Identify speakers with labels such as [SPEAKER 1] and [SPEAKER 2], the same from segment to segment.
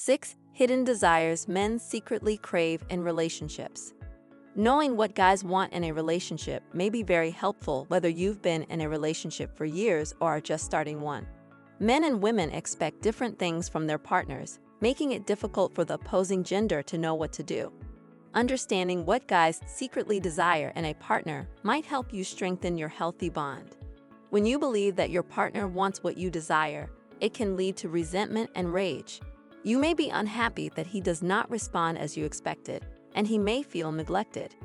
[SPEAKER 1] 6. Hidden desires men secretly crave in relationships. Knowing what guys want in a relationship may be very helpful whether you've been in a relationship for years or are just starting one. Men and women expect different things from their partners, making it difficult for the opposing gender to know what to do. Understanding what guys secretly desire in a partner might help you strengthen your healthy bond. When you believe that your partner wants what you desire, it can lead to resentment and rage. You may be unhappy that he does not respond as you expected, and he may feel neglected.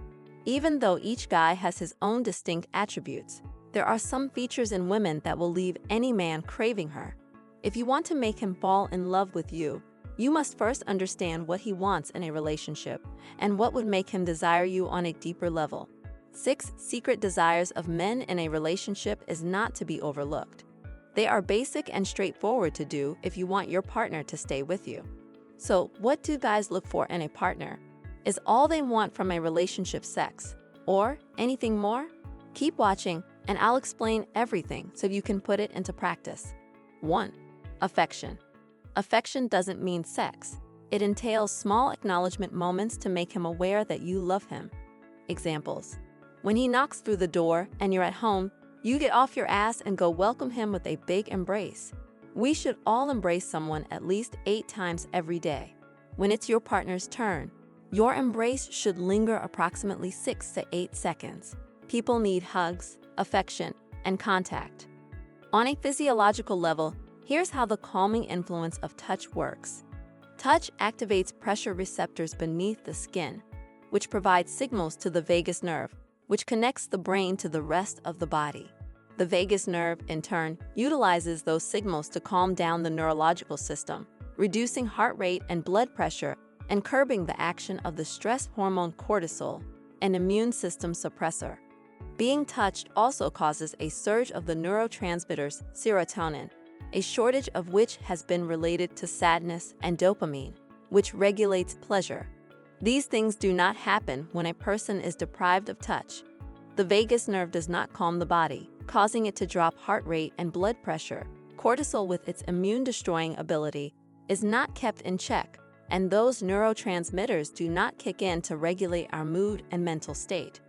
[SPEAKER 1] Even though each guy has his own distinct attributes, there are some features in women that will leave any man craving her. If you want to make him fall in love with you, you must first understand what he wants in a relationship and what would make him desire you on a deeper level. 6. Secret desires of men in a relationship is not to be overlooked. They are basic and straightforward to do if you want your partner to stay with you. So, what do guys look for in a partner? Is all they want from a relationship sex? Or anything more? Keep watching, and I'll explain everything so you can put it into practice. 1. Affection. Affection doesn't mean sex. It entails small acknowledgement moments to make him aware that you love him. Examples. When he knocks through the door and you're at home, you get off your ass and go welcome him with a big embrace. We should all embrace someone at least 8 times every day. When it's your partner's turn, your embrace should linger approximately 6 to 8 seconds. People need hugs, affection, and contact. On a physiological level, here's how the calming influence of touch works. Touch activates pressure receptors beneath the skin, which provides signals to the vagus nerve, which connects the brain to the rest of the body. The vagus nerve, in turn, utilizes those signals to calm down the neurological system, reducing heart rate and blood pressure and curbing the action of the stress hormone cortisol, an immune system suppressor. Being touched also causes a surge of the neurotransmitters serotonin, a shortage of which has been related to sadness, and dopamine, which regulates pleasure. These things do not happen when a person is deprived of touch. The vagus nerve does not calm the body, causing it to drop heart rate and blood pressure. Cortisol, with its immune-destroying ability, is not kept in check, and those neurotransmitters do not kick in to regulate our mood and mental state.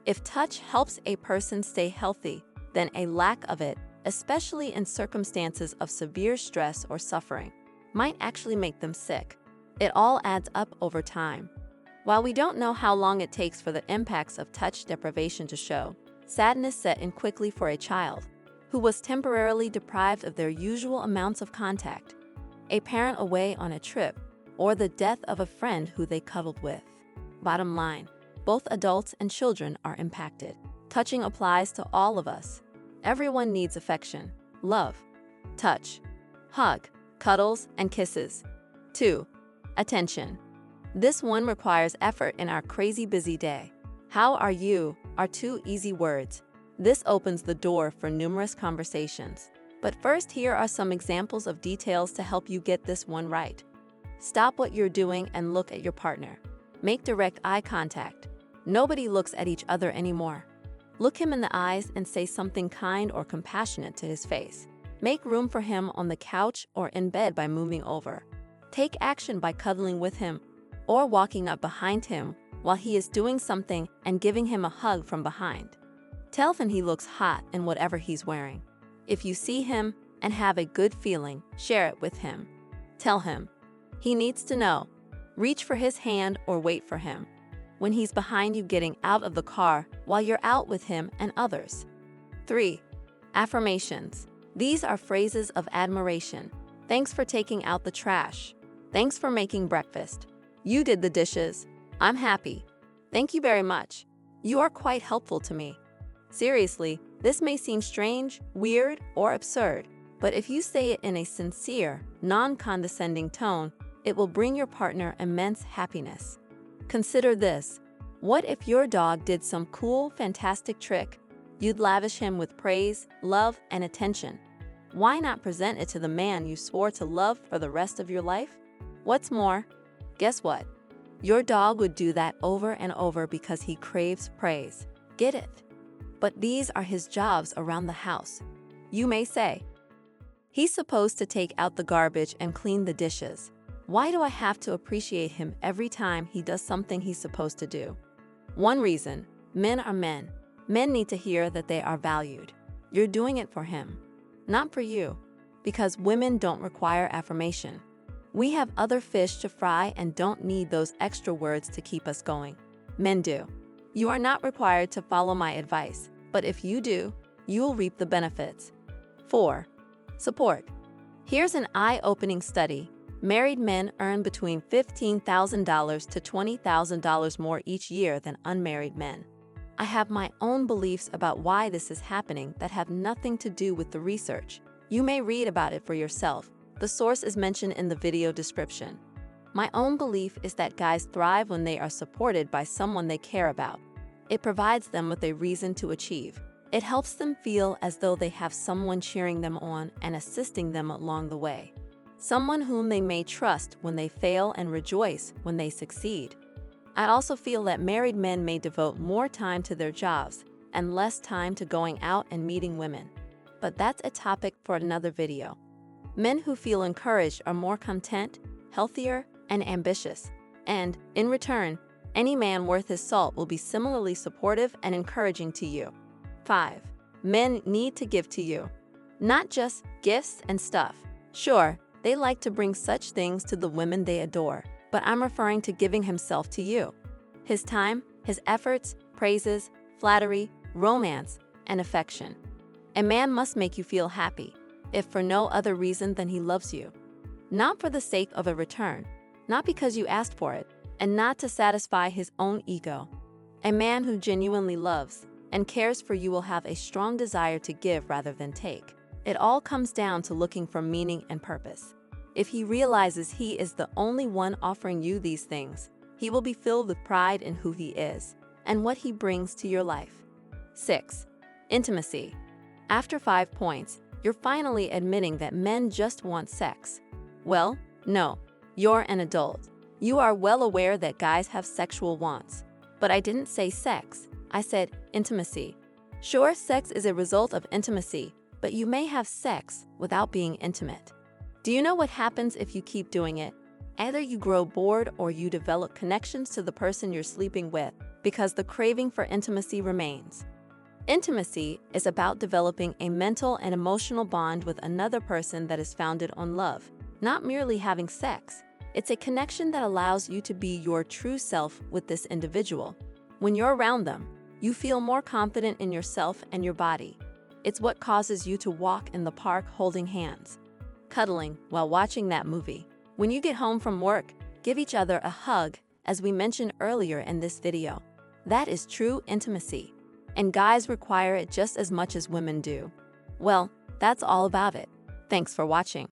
[SPEAKER 1] If touch helps a person stay healthy, then a lack of it, especially in circumstances of severe stress or suffering, might actually make them sick. It all adds up over time. While we don't know how long it takes for the impacts of touch deprivation to show, sadness set in quickly for a child who was temporarily deprived of their usual amounts of contact, a parent away on a trip, or the death of a friend who they cuddled with. Bottom line, both adults and children are impacted. Touching applies to all of us. Everyone needs affection, love, touch, hug, cuddles, and kisses. 2. Attention. This one requires effort in our crazy busy day. How are you are 2 easy words. This opens the door for numerous conversations. But first, here are some examples of details to help you get this one right. Stop what you're doing and look at your partner. Make direct eye contact. Nobody looks at each other anymore. Look him in the eyes and say something kind or compassionate to his face. Make room for him on the couch or in bed by moving over. Take action by cuddling with him or walking up behind him while he is doing something and giving him a hug from behind. Tell him he looks hot in whatever he's wearing. If you see him and have a good feeling, share it with him. Tell him. He needs to know. Reach for his hand or wait for him. When he's behind you getting out of the car while you're out with him and others. 3. Affirmations. These are phrases of admiration. Thanks for taking out the trash. Thanks for making breakfast. You did the dishes. I'm happy. Thank you very much. You are quite helpful to me. Seriously, this may seem strange, weird, or absurd, but if you say it in a sincere, non-condescending tone, it will bring your partner immense happiness. Consider this. What if your dog did some cool, fantastic trick? You'd lavish him with praise, love, and attention. Why not present it to the man you swore to love for the rest of your life? What's more, guess what? Your dog would do that over and over because he craves praise. Get it? But these are his jobs around the house. You may say, he's supposed to take out the garbage and clean the dishes. Why do I have to appreciate him every time he does something he's supposed to do? One reason: men are men. Men need to hear that they are valued. You're doing it for him, not for you. Because women don't require affirmation. We have other fish to fry and don't need those extra words to keep us going. Men do. You are not required to follow my advice, but if you do, you will reap the benefits. 4. Support. Here's an eye-opening study. Married men earn between $15,000 to $20,000 more each year than unmarried men. I have my own beliefs about why this is happening that have nothing to do with the research. You may read about it for yourself. The source is mentioned in the video description. My own belief is that guys thrive when they are supported by someone they care about. It provides them with a reason to achieve. It helps them feel as though they have someone cheering them on and assisting them along the way. Someone whom they may trust when they fail and rejoice when they succeed. I also feel that married men may devote more time to their jobs and less time to going out and meeting women. But that's a topic for another video. Men who feel encouraged are more content, healthier, and ambitious. And, in return, any man worth his salt will be similarly supportive and encouraging to you. 5. Men need to give to you. Not just gifts and stuff. Sure, they like to bring such things to the women they adore, but I'm referring to giving himself to you. His time, his efforts, praises, flattery, romance, and affection. A man must make you feel happy, if for no other reason than he loves you. Not for the sake of a return, not because you asked for it, and not to satisfy his own ego. A man who genuinely loves and cares for you will have a strong desire to give rather than take. It all comes down to looking for meaning and purpose. If he realizes he is the only one offering you these things, he will be filled with pride in who he is and what he brings to your life. 6. Intimacy. After 5 points, you're finally admitting that men just want sex. Well, no, you're an adult. You are well aware that guys have sexual wants. But I didn't say sex, I said intimacy. Sure, sex is a result of intimacy, but you may have sex without being intimate. Do you know what happens if you keep doing it? Either you grow bored or you develop connections to the person you're sleeping with because the craving for intimacy remains. Intimacy is about developing a mental and emotional bond with another person that is founded on love, not merely having sex. It's a connection that allows you to be your true self with this individual. When you're around them, you feel more confident in yourself and your body. It's what causes you to walk in the park holding hands, cuddling while watching that movie. When you get home from work, give each other a hug, as we mentioned earlier in this video. That is true intimacy. And guys require it just as much as women do. Well, that's all about it. Thanks for watching.